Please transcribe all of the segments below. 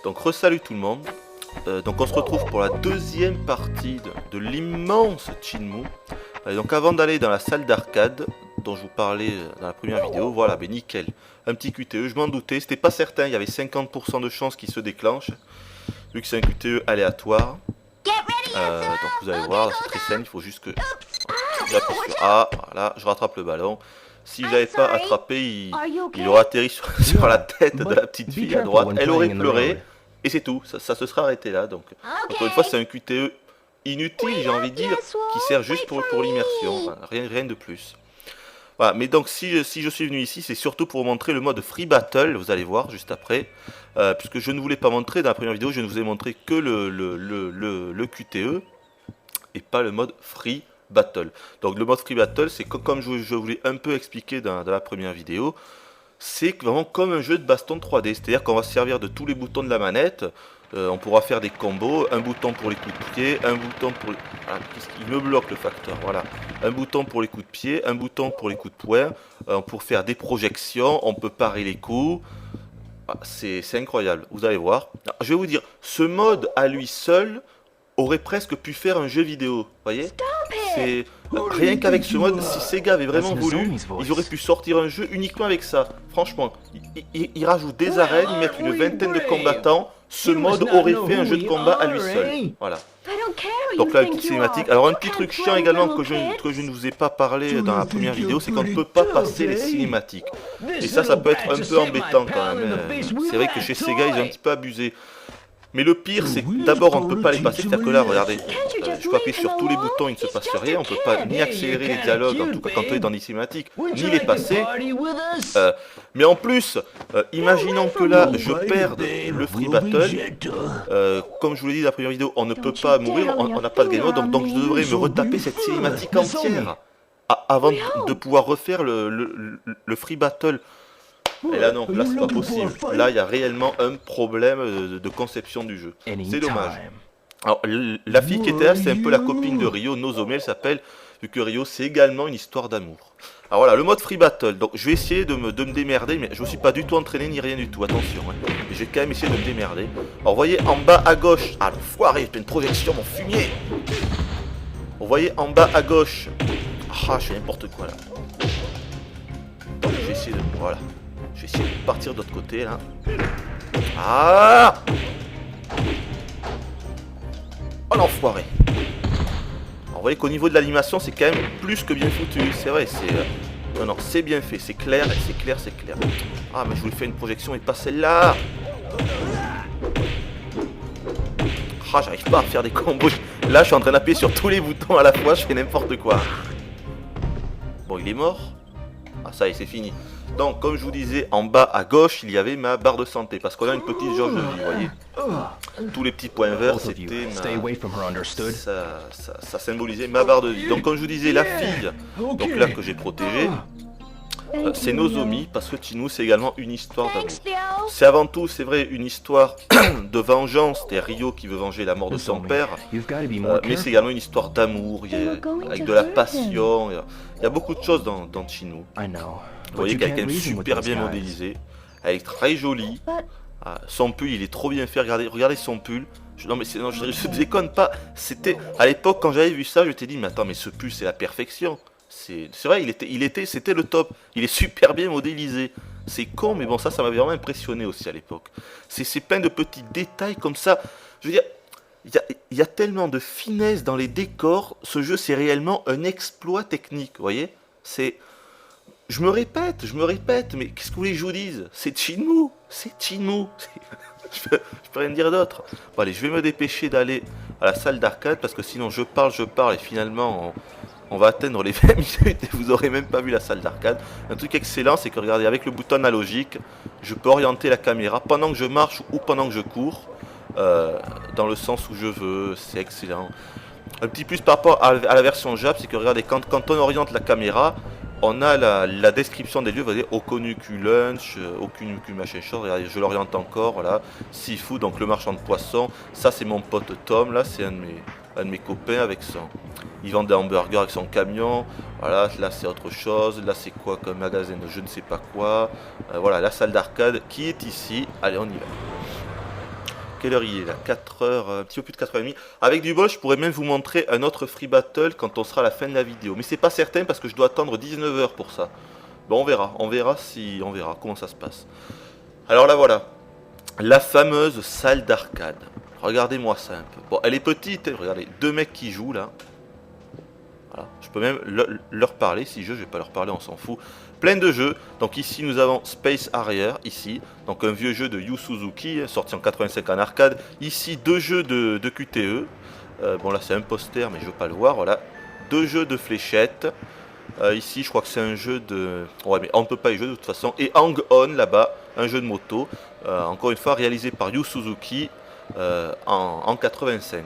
Donc resalut tout le monde. Donc on se retrouve pour la deuxième partie de l'immense Shenmue. Donc avant d'aller dans la salle d'arcade dont je vous parlais dans la première vidéo, voilà, ben nickel. Un petit QTE, je m'en doutais, c'était pas certain, il y avait 50% de chances qu'il se déclenche. Vu que c'est un QTE aléatoire. Donc vous allez voir, c'est très simple, il faut juste que j'appuie sur A, voilà, je rattrape le ballon. Si je n'avais pas attrapé, il aurait atterri sur la tête de la petite fille à droite, elle aurait pleuré, et c'est tout, ça se sera arrêté là. Donc encore une fois, c'est un QTE inutile, j'ai envie de dire, qui sert juste pour l'immersion, voilà, rien de plus. Voilà, mais donc si je suis venu ici, c'est surtout pour vous montrer le mode Free Battle, vous allez voir juste après, puisque je ne voulais pas montrer, dans la première vidéo, je ne vous ai montré que le QTE, et pas le mode Free Battle. Donc le mode Free Battle, c'est comme je voulais un peu expliquer dans la première vidéo, c'est vraiment comme un jeu de baston 3D, c'est-à-dire qu'on va se servir de tous les boutons de la manette, on pourra faire des combos, un bouton pour les coups de pied, un bouton pour les... Ah, il me bloque le facteur, voilà. Un bouton pour les coups de pied, un bouton pour les coups de poing, pour faire des projections, on peut parer les coups. Ah, c'est incroyable, vous allez voir. Alors, je vais vous dire, ce mode à lui seul aurait presque pu faire un jeu vidéo, vous voyez. C'est rien qu'avec ce mode, si Sega avait vraiment voulu, ils auraient pu sortir un jeu uniquement avec ça. Franchement, ils rajoutent des arènes, ils mettent une vingtaine de combattants. Ce mode aurait fait un jeu de combat à lui seul. Voilà. Donc là, une petite cinématique. Alors un petit truc chiant également que je ne vous ai pas parlé dans la première vidéo, c'est qu'on ne peut pas passer les cinématiques. Et ça peut être un peu embêtant quand même. C'est vrai que chez Sega, ils ont un petit peu abusé. Mais le pire, c'est que d'abord, on ne peut pas les passer. C'est-à-dire que là, regardez, je peux appuyer sur tous les boutons, il ne se passe rien. On ne peut pas ni accélérer les dialogues, en tout cas quand on est dans les cinématiques, ni les passer. Mais en plus, imaginons que là, je perde le Free Battle. Comme je vous l'ai dit dans la première vidéo, on ne peut pas mourir, on n'a pas de game mode. Donc je devrais me retaper cette cinématique entière avant de pouvoir refaire le Free Battle. Et là non, là c'est pas possible. Là il y a réellement un problème de conception du jeu. C'est dommage. Alors la fille qui était là, c'est un peu la copine de Ryo, Nozomi elle s'appelle, vu que Ryo c'est également une histoire d'amour. Alors voilà, le mode Free Battle. Donc je vais essayer de me démerder, mais je me suis pas du tout entraîné ni rien du tout, attention. Hein. Mais j'ai quand même essayé de me démerder. Alors vous voyez en bas à gauche, ah l'enfoiré, j'ai fait une projection, mon fumier. Vous voyez en bas à gauche, ah je fais n'importe quoi là. Donc je vais essayer de, voilà. Je vais essayer de partir de l'autre côté là. Ah! Oh l'enfoiré! Vous voyez qu'au niveau de l'animation, c'est quand même plus que bien foutu. C'est vrai, c'est. Non, c'est bien fait, c'est clair, c'est clair, c'est clair. Ah, mais je voulais faire une projection et pas celle-là! Ah, j'arrive pas à faire des combos. Là, je suis en train d'appuyer sur tous les boutons à la fois, je fais n'importe quoi. Bon, il est mort. Ah, ça y est, c'est fini. Donc, comme je vous disais, en bas à gauche, il y avait ma barre de santé. Parce qu'on a une petite jauge de vie, vous voyez. Tous les petits points verts, c'était ça symbolisait ma barre de vie. Donc, comme je vous disais, la fille, donc là que j'ai protégée, c'est Nozomi. Parce que Shenmue, c'est également une histoire d'amour. C'est avant tout, c'est vrai, une histoire de vengeance. C'est Ryo qui veut venger la mort de son père. Mais c'est également une histoire d'amour, avec de la passion. Il y a beaucoup de choses dans Shenmue. Vous voyez qu'elle est quand même super bien modélisée. Elle est très jolie. Son pull, il est trop bien fait. Regardez son pull. Non, mais je ne déconne pas. C'était à l'époque, quand j'avais vu ça, je t'ai dit, mais attends, mais ce pull, c'est la perfection. C'est vrai, c'était le top. Il est super bien modélisé. C'est con, mais bon, ça m'avait vraiment impressionné aussi à l'époque. C'est plein de petits détails comme ça. Je veux dire, il y a tellement de finesse dans les décors. Ce jeu, c'est réellement un exploit technique. Vous voyez, c'est. Je me répète, mais qu'est-ce que vous voulez que je vous dise? C'est Shenmue, c'est Shenmue. je peux rien dire d'autre. Bon allez, je vais me dépêcher d'aller à la salle d'arcade parce que sinon je parle et finalement on va atteindre les 20 minutes et vous aurez même pas vu la salle d'arcade. Un truc excellent, c'est que regardez, avec le bouton analogique, je peux orienter la caméra pendant que je marche ou pendant que je cours, dans le sens où je veux, c'est excellent. Un petit plus par rapport à la version Jap, c'est que regardez, quand on oriente la caméra, on a la description des lieux, vous voyez, Okunuku Lunch, Okunuku machin chose, regardez, je l'oriente encore, voilà, Seafood, donc le marchand de poissons, ça c'est mon pote Tom, là c'est un de mes copains avec son, il vend des hamburgers avec son camion, voilà, là c'est autre chose, là c'est quoi comme magasin de je ne sais pas quoi, voilà, la salle d'arcade qui est ici, allez on y va. Quelle heure il est là? 4 heures, un petit peu plus de 4h30. Avec du bol, je pourrais même vous montrer un autre free battle quand on sera à la fin de la vidéo. Mais c'est pas certain parce que je dois attendre 19 heures pour ça. Bon, on verra comment ça se passe. Alors là, voilà. La fameuse salle d'arcade. Regardez-moi ça un peu. Bon, elle est petite, hein, regardez, 2 mecs qui jouent là. Voilà. Je peux même leur parler, si je vais pas leur parler, on s'en fout. Plein de jeux. Donc ici nous avons Space Harrier, ici. Donc un vieux jeu de Yu Suzuki, sorti en 85 en arcade. Ici 2 jeux de QTE. Bon là c'est un poster mais je veux pas le voir, voilà. 2 jeux de fléchettes. Ici je crois que c'est un jeu de... Ouais mais on ne peut pas y jouer de toute façon. Et Hang On là-bas, un jeu de moto. Encore une fois réalisé par Yu Suzuki en 85.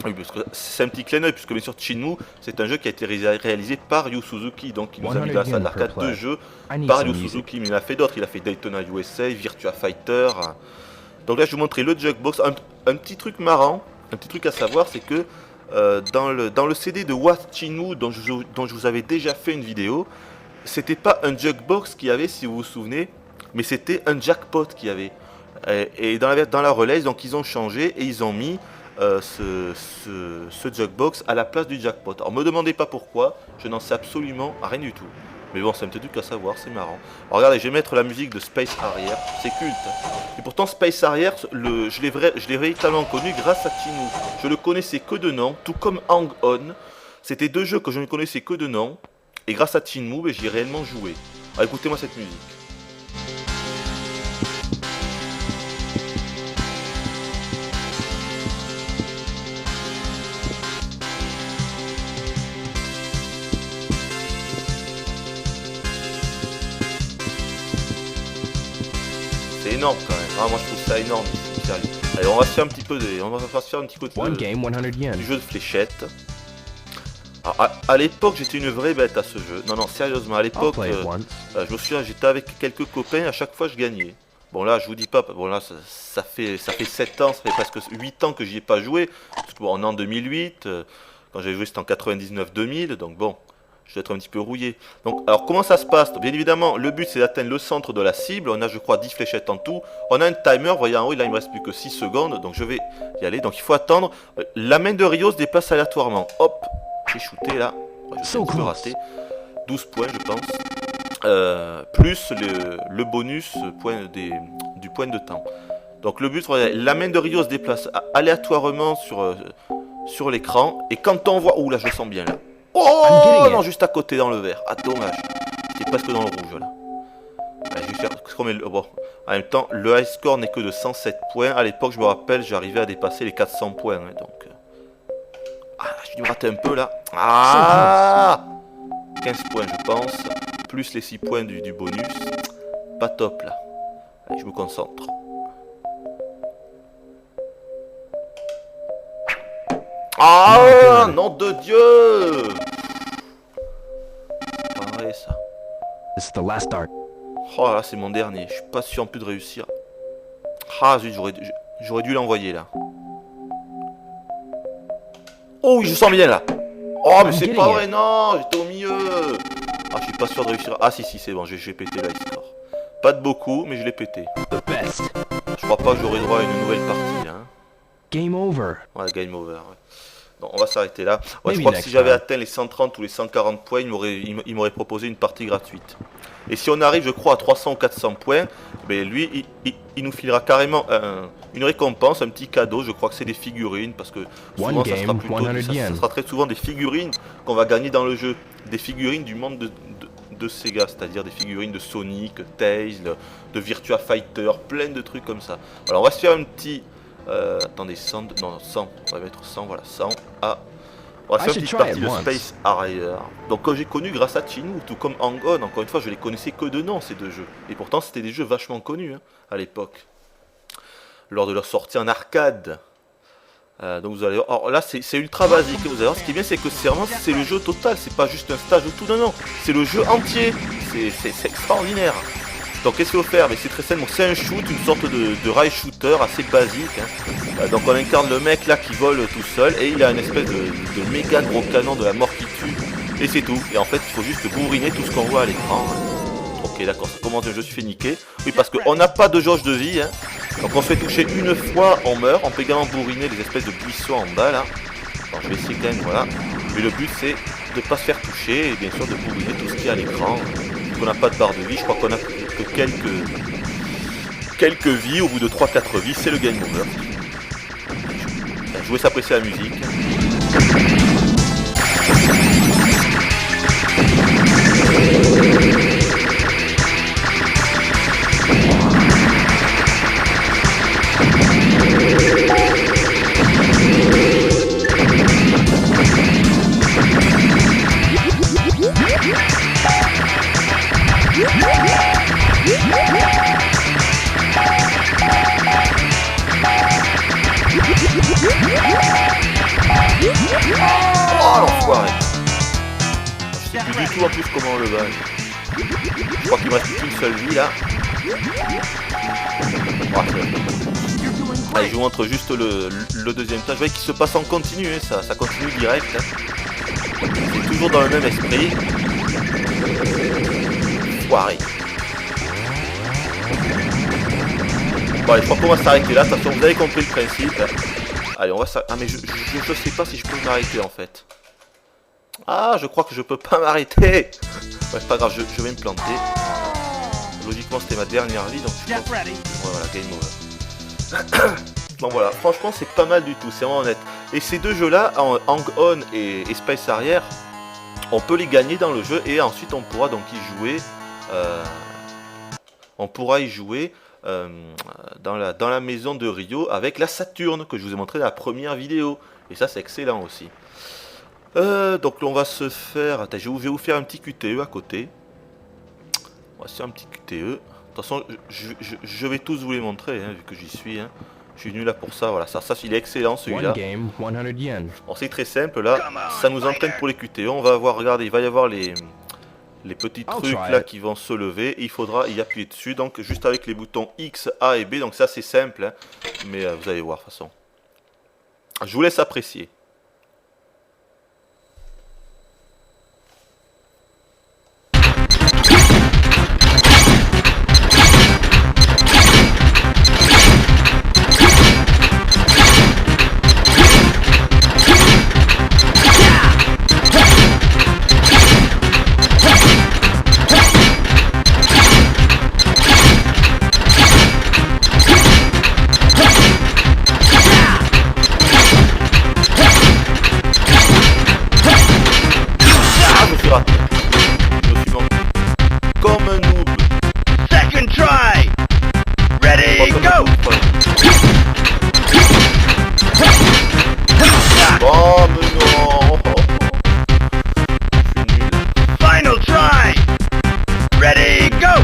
Oui, parce que c'est un petit clin d'œil, puisque bien sûr Shenmue, c'est un jeu qui a été réalisé par Yu Suzuki, donc il nous a mis dans la salle d'arcade 2 jeux par Yu Suzuki, mais il en a fait d'autres, il a fait Daytona USA, Virtua Fighter. Donc là je vais vous montrer le Jukebox, un petit truc marrant, un petit truc à savoir, c'est que dans le CD de What Shenmue, dont je vous avais déjà fait une vidéo, c'était pas un Jukebox qu'il y avait, si vous vous souvenez, mais c'était un jackpot qu'il y avait. Et dans la release, donc ils ont changé et ils ont mis ce Jukebox à la place du jackpot. Alors me demandez pas pourquoi, je n'en sais absolument rien du tout. Mais bon, c'est un petit truc à savoir, c'est marrant. Alors regardez, je vais mettre la musique de Space Harrier, c'est culte. Et pourtant Space Harrier, je l'ai véritablement connu grâce à Shenmue. Je le connaissais que de nom, tout comme Hang On. C'était 2 jeux que je ne connaissais que de nom. Et grâce à Shenmue, j'y ai réellement joué. Alors écoutez-moi cette musique. C'est énorme quand même. Ah, moi je trouve ça énorme. Sérieux. Allez, on va se faire un petit peu du jeu de fléchettes. Alors, à l'époque, j'étais une vraie bête à ce jeu. Non, non, sérieusement, à l'époque, je me souviens, j'étais avec quelques copains, à chaque fois je gagnais. Bon là, je vous dis pas, bon là, ça fait 7 ans, ça fait presque 8 ans que j'y ai pas joué. Parce que bon, on est en 2008, quand j'avais joué c'était en 99-2000, donc bon, je dois être un petit peu rouillé. Donc, alors comment ça se passe? Bien évidemment, le but c'est d'atteindre le centre de la cible. On a, je crois, 10 fléchettes en tout. On a un timer, vous voyez en haut, là il me reste plus que 6 secondes, donc je vais y aller. Donc il faut attendre. La main de Ryo se déplace aléatoirement. Hop, j'ai shooté là. Ouais, je vais rater. 12 points, je pense. Plus le bonus du point de temps. Donc le but, la main de Ryo se déplace aléatoirement sur l'écran. Et quand on voit... Ouh là, je le sens bien là. Oh non, juste à côté dans le vert. Ah, dommage. J'étais presque dans le rouge là. Allez, je vais faire comme bon. En même temps, le high score n'est que de 107 points. À l'époque, je me rappelle, j'arrivais à dépasser les 400 points. Hein, donc... Ah, j'ai dû rater un peu là. Ah, 15 points, je pense. Plus les 6 points du bonus. Pas top là. Allez, je me concentre. Ah, nom de Dieu! Pas vrai ça. Oh là, c'est mon dernier. Je suis pas sûr en plus de réussir. Ah zut, j'aurais dû l'envoyer là. Oh oui, je sens bien là. Oh mais c'est pas vrai, non, j'étais au milieu. Ah, je suis pas sûr de réussir. Ah si, c'est bon, j'ai pété là, score. Pas de beaucoup, mais je l'ai pété. Je crois pas que j'aurai droit à une nouvelle partie là. Hein. Game over. Ouais, game over. Ouais. Non, on va s'arrêter là. Ouais, je crois que si j'avais atteint les 130 ou les 140 points, il m'aurait proposé une partie gratuite. Et si on arrive, je crois, à 300 ou 400 points, ben lui, il nous filera carrément une récompense, un petit cadeau. Je crois que c'est des figurines, parce que souvent, ça sera très souvent des figurines qu'on va gagner dans le jeu. Des figurines du monde de Sega, c'est-à-dire des figurines de Sonic, Tails, de Virtua Fighter, plein de trucs comme ça. Alors, on va se faire un petit... attendez, 100, non, 100, on va mettre 100, voilà, 100 à... On va faire une petite partie de Space Harrier. Donc que j'ai connu grâce à Shenmue, tout comme Hang On, encore une fois, je les connaissais que de nom ces 2 jeux. Et pourtant, c'était des jeux vachement connus hein, à l'époque. Lors de leur sortie en arcade. Donc vous allez voir, alors là c'est ultra basique, vous allez voir, ce qui est bien c'est que c'est le jeu total, c'est pas juste un stage ou tout, non, c'est le jeu entier, c'est extraordinaire. Donc qu'est-ce qu'il faut faire? C'est très simple, c'est un shoot, une sorte de rail shooter assez basique. Hein. Donc on incarne le mec là qui vole tout seul et il a une espèce de méga gros canon de la mort qui tue. Et c'est tout. Et en fait il faut juste bourriner tout ce qu'on voit à l'écran. Ok d'accord, ça commence, je suis fait niquer. Oui parce qu'on n'a pas de jauge de vie. Hein. Donc on se fait toucher une fois, on meurt. On peut également bourriner les espèces de buissons en bas là. Alors je vais essayer quand même, voilà. Mais le but c'est de ne pas se faire toucher et bien sûr de bourriner tout ce qu'il y a à l'écran. On n'a pas de barre de vie, je crois qu'on a que quelques vies. Au bout de 3-4 vies, c'est le game over. Je vous laisse apprécier la musique. Oh l'enfoiré! Je sais plus du tout en plus comment on le bat. Je crois qu'il me reste plus qu'une seule vie là. Allez, je vous montre juste le deuxième tas. Je vois qu'il se passe en continu, hein, ça continue direct. Hein. C'est toujours dans le même esprit. Foiré. Bon allez, je crois qu'on va s'arrêter là. De toute façon, vous avez compris le principe. Allez, on va s'arrêter. Ah mais je sais pas si je peux m'arrêter en fait. Ah, je crois que je peux pas m'arrêter. Ouais, c'est pas grave, je vais me planter. Logiquement, c'était ma dernière vie, donc je pense... Ouais, voilà, game over. Donc voilà, franchement, c'est pas mal du tout, c'est vraiment honnête. Et ces deux jeux-là, Hang On et Space Harrier, on peut les gagner dans le jeu et ensuite on pourra donc y jouer. On pourra y jouer dans la maison de Rio avec la Saturne que je vous ai montré dans la première vidéo. Et ça, c'est excellent aussi. Donc on va se faire... Attends, je vais vous faire un petit QTE à côté. On va se faire un petit QTE. De toute façon, je vais tous vous les montrer, hein, vu que j'y suis. Hein. Je suis venu là pour ça, voilà. Ça il est excellent celui-là. Bon, c'est très simple là. Ça nous entraîne pour les QTE. On va avoir, regardez, il va y avoir les petits trucs là qui vont se lever. Et il faudra y appuyer dessus. Donc juste avec les boutons X, A et B. Donc ça c'est simple. Hein. Mais vous allez voir de toute façon. Je vous laisse apprécier. Comme un noob. Second try. Ready, go. Oh mais non. Je suis nul. Final try. Ready, go.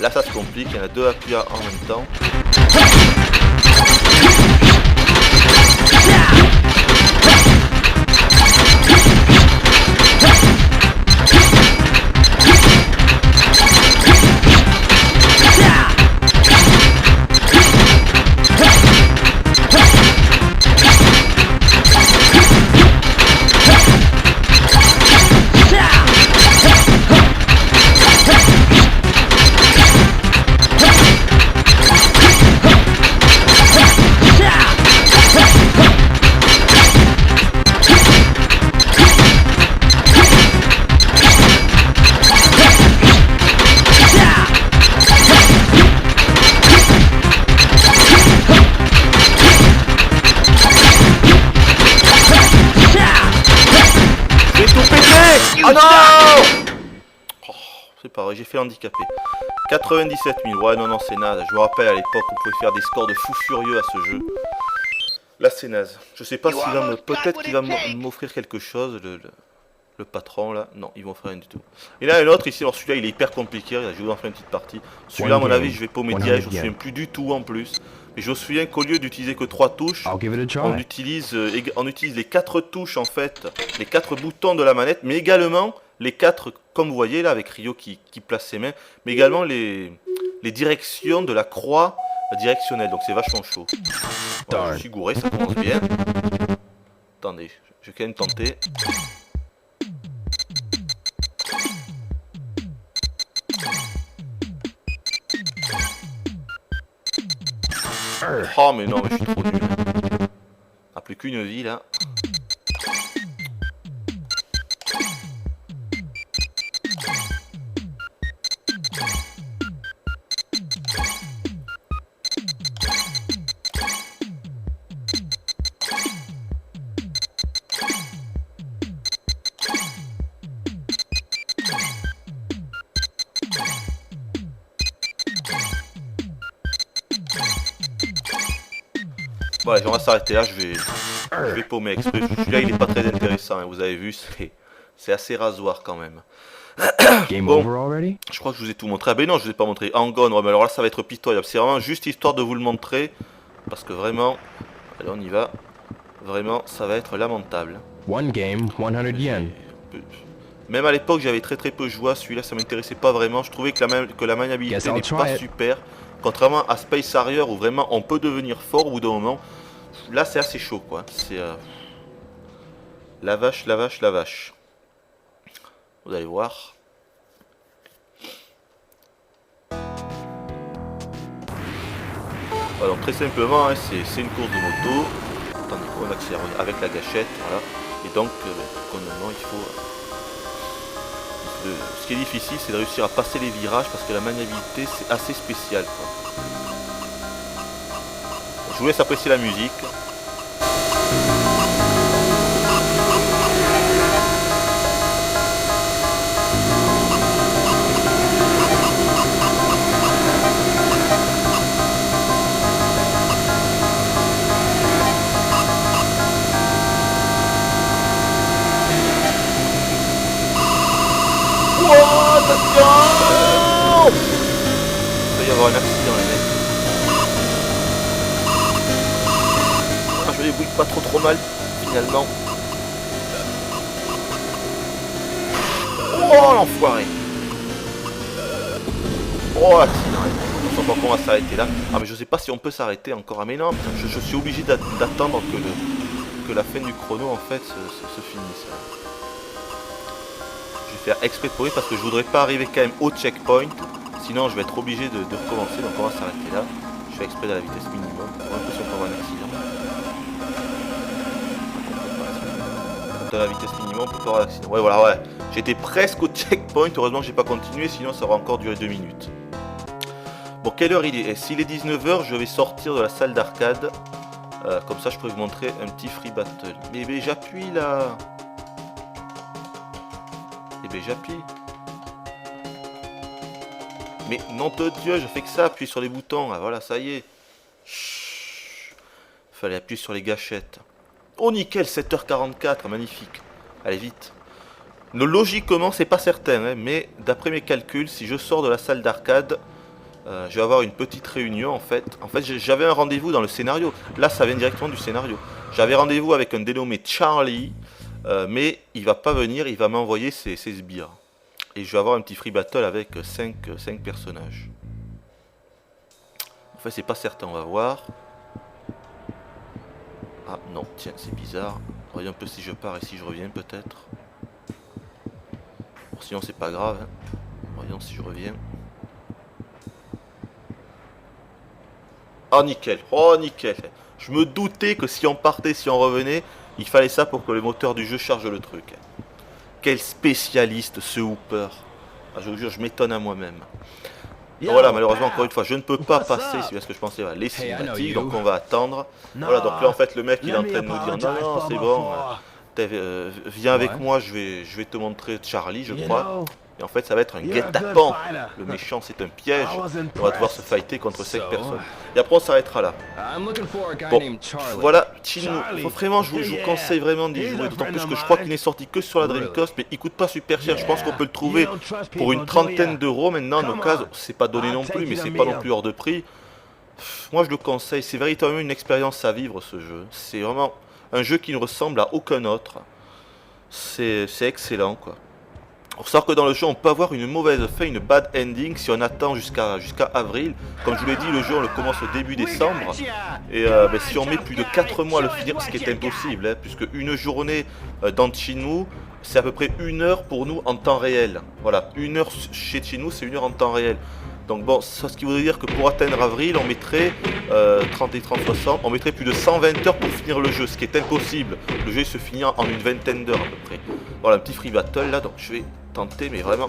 Là ça se complique, il y en a deux appuis en même temps. Oh non! Oh, c'est pas vrai, j'ai fait handicapé. 97 000, ouais non c'est naze. Je me rappelle à l'époque on pouvait faire des scores de fou furieux à ce jeu. Là c'est naze. Je sais pas s'il va me... Peut-être qu'il va m'offrir quelque chose, le patron là. Non, ils vont faire rien du tout. Et là un autre ici, alors celui-là il est hyper compliqué, je vais vous en faire une petite partie. Celui-là à mon avis je vais paumer direct, je me souviens plus du tout en plus. Mais je me souviens qu'au lieu d'utiliser que 3 touches, on utilise les 4 touches en fait, les 4 boutons de la manette, mais également les 4, comme vous voyez là avec Rio qui place ses mains, mais également les directions de la croix directionnelle, donc c'est vachement chaud. Voilà, je suis gouré, ça commence bien. Attendez, je vais quand même tenter. Oh mais non, mais je suis trop nul. Ah, plus qu'une vie là. Voilà, on va s'arrêter là, je vais paumer exprès. Celui-là il est pas très intéressant, hein, vous avez vu, c'est assez rasoir quand même. Bon, je crois que je vous ai tout montré. Ah ben non, je vous ai pas montré. Angon, ouais, mais alors là ça va être pitoyable. C'est vraiment juste histoire de vous le montrer. Parce que vraiment, allez on y va. Vraiment, ça va être lamentable. One game, 100 yen. Même à l'époque, j'avais très peu joué à celui-là, ça m'intéressait pas vraiment. Je trouvais que la maniabilité n'est pas super. Contrairement à Space Harrier où vraiment on peut devenir fort au bout d'un moment. Là, c'est assez chaud quoi. C'est la vache, la vache, la vache. Vous allez voir. Voilà, donc très simplement, hein, c'est une course de moto. Tandis qu'on accélère avec la gâchette, voilà. Et donc, il faut... ce qui est difficile, c'est de réussir à passer les virages parce que la maniabilité, c'est assez spécial, quoi. Je vous laisse apprécier la musique. Attention! Il va y avoir un accident les mecs. Ah, je débrouille pas trop mal finalement. Oh l'enfoiré! Oh l'accident! On sent pas qu'on va s'arrêter là. Ah mais je sais pas si on peut s'arrêter encore. Ah mais non, je suis obligé d'attendre que la fin du chrono en fait se finisse. Faire exprès pour lui parce que je voudrais pas arriver quand même au checkpoint, sinon je vais être obligé de recommencer. Donc on va s'arrêter là. Je fais exprès de la vitesse minimum. J'ai l'impression qu'on va avoir un accident. De la vitesse minimum pour pas avoir l'accident. Ouais voilà, ouais. J'étais presque au checkpoint, heureusement que j'ai pas continué, sinon ça aurait encore duré 2 minutes. Bon, quelle heure il est? S'il est 19h, je vais sortir de la salle d'arcade. Comme ça je pourrais vous montrer un petit free battle. Mais j'appuie là. J'appuie. Mais nom de Dieu, je fais que ça, appuyer sur les boutons. Ah voilà, ça y est. Chut. Fallait appuyer sur les gâchettes. Oh nickel, 7h44, magnifique. Allez vite. Logiquement, c'est pas certain, hein, mais d'après mes calculs, si je sors de la salle d'arcade, je vais avoir une petite réunion en fait. En fait, j'avais un rendez-vous dans le scénario. Là, ça vient directement du scénario. J'avais rendez-vous avec un dénommé Charlie. Mais il va pas venir, il va m'envoyer ses sbires. Et je vais avoir un petit free battle avec 5 personnages. En fait c'est pas certain, on va voir. Ah non, tiens, c'est bizarre. Voyons un peu si je pars et si je reviens peut-être. Bon, sinon c'est pas grave, hein. Voyons si je reviens. Oh nickel, oh nickel. Je me doutais que si on partait, si on revenait, il fallait ça pour que le moteur du jeu charge le truc. Quel spécialiste ce Hooper. Ah, je vous jure, je m'étonne à moi-même. Voilà, malheureusement, encore une fois, je ne peux pas passer, c'est bien ce que je pensais, les cinématiques, donc on va attendre. Voilà, donc là, en fait, le mec, il est en train de nous dire, non, c'est bon, viens avec moi, je vais te montrer Charlie, je crois. Et en fait, ça va être un guet-apens. Le méchant, c'est un piège. On va devoir se fighter contre 5 personnes. Et après, on s'arrêtera là. Bon, voilà, Shenmue. Vraiment, je vous conseille vraiment d'y jouer. D'autant plus que je crois qu'il n'est sorti que sur la Dreamcast. Mais il coûte pas super cher. Je pense qu'on peut le trouver pour une trentaine d'euros. Maintenant, en occasion, c'est pas donné non plus, mais c'est pas non plus hors de prix. Moi, je le conseille. C'est véritablement une expérience à vivre, ce jeu. C'est vraiment un jeu qui ne ressemble à aucun autre. C'est excellent, quoi. On sort que dans le jeu, on peut avoir une mauvaise fin, une bad ending si on attend jusqu'à avril. Comme je vous l'ai dit, le jeu, on le commence au début décembre. Et si on met plus de 4 mois à le finir, ce qui est impossible, hein, puisque une journée dans Shenmue, c'est à peu près 1 heure pour nous en temps réel. Voilà, 1 heure chez Shenmue, c'est 1 heure en temps réel. Donc bon, ça, ce qui voudrait dire que pour atteindre avril, on mettrait 30 et 30, 60, on mettrait plus de 120 heures pour finir le jeu, ce qui est impossible. Le jeu se finit en une vingtaine d'heures à peu près. Voilà, un petit free battle là, donc je vais tenter, mais vraiment,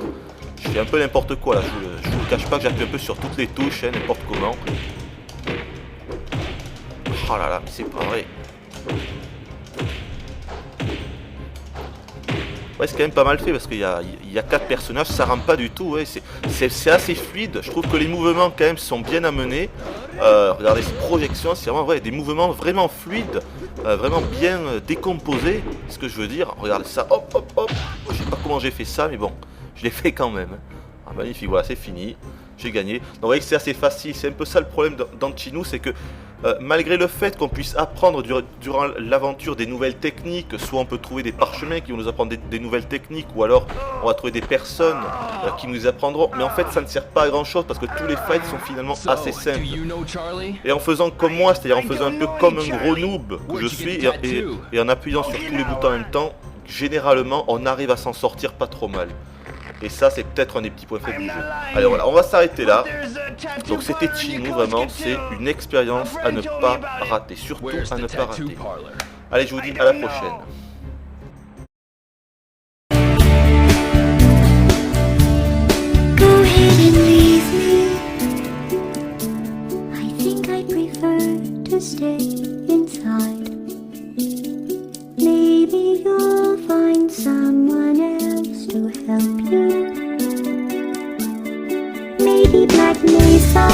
je fais un peu n'importe quoi là. Je vous cache pas que j'appuie un peu sur toutes les touches, hein, n'importe comment. Oh là là, mais c'est pas vrai. Ouais, c'est quand même pas mal fait parce qu'il y a 4 personnages, ça rend pas du tout, ouais, c'est assez fluide. Je trouve que les mouvements quand même sont bien amenés. Regardez ces projections, c'est vraiment des mouvements vraiment fluides, vraiment bien décomposés, c'est ce que je veux dire. Regardez ça, hop hop hop, je sais pas comment j'ai fait ça, mais bon, je l'ai fait quand même. Ah, magnifique, voilà, c'est fini, j'ai gagné. Donc vous voyez que c'est assez facile, c'est un peu ça le problème dans Chinu, c'est que malgré le fait qu'on puisse apprendre durant l'aventure des nouvelles techniques, soit on peut trouver des parchemins qui vont nous apprendre des nouvelles techniques, ou alors on va trouver des personnes qui nous apprendront, mais en fait ça ne sert pas à grand chose parce que tous les fights sont finalement assez simples. Et en faisant comme moi, c'est-à-dire en faisant un peu comme un gros noob que je suis, et en appuyant sur tous les boutons en même temps, généralement on arrive à s'en sortir pas trop mal. Et ça, c'est peut-être un des petits points faibles du jeu. Allez, voilà, on va s'arrêter là. Donc, c'était Chinu, vraiment. C'est une expérience à ne pas rater. Surtout à ne pas rater. Allez, je vous dis à la prochaine. Go ahead and leave me. I think I prefer to stay inside. Maybe you'll find someone else to help you. Maybe Black Mesa.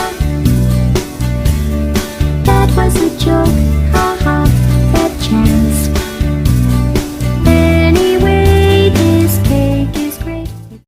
That was a joke.